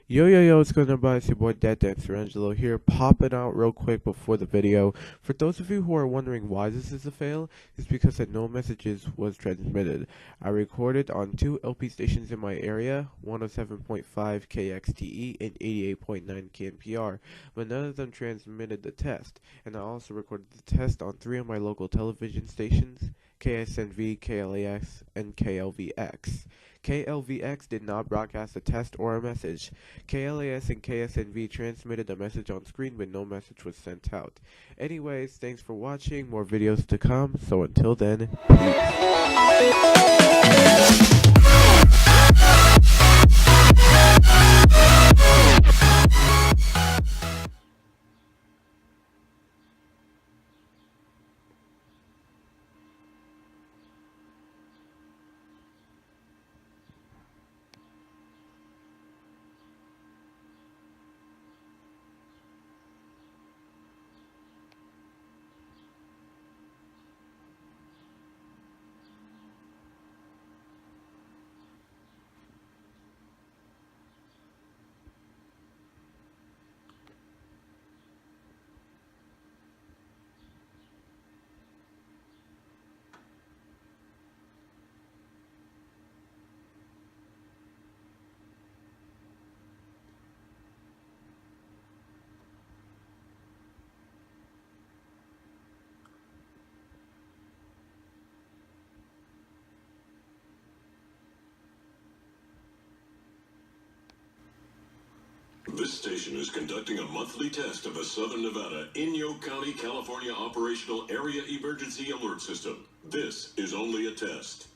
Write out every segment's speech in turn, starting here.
Yo, what's going on, everybody? It's your boy Dead Dancer Angelo here, popping out real quick before the video. For those of you who are wondering why this is a fail, it's because that no messages was transmitted. I recorded on two LP stations in my area, 107.5 KXTE and 88.9 KNPR, but none of them transmitted the test. And I also recorded the test on three of my local television stations, KSNV, KLAX, and KLVX. KLVX did not broadcast a test or a message. KLAS and KSNV transmitted a message on screen, but no message was sent out. Anyways, thanks for watching. More videos to come. So until then, peace. This station is conducting a monthly test of the Southern Nevada, Inyo County, California Operational Area Emergency Alert System. This is only a test.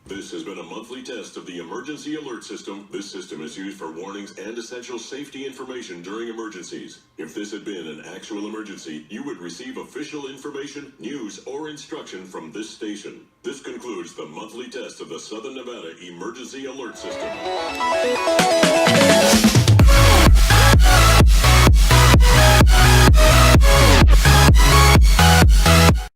This has been a monthly test of the Emergency Alert System. This system is used for warnings and essential safety information during emergencies. If this had been an actual emergency, you would receive official information, news, or instruction from this station. This concludes the monthly test of the Southern Nevada Emergency Alert System.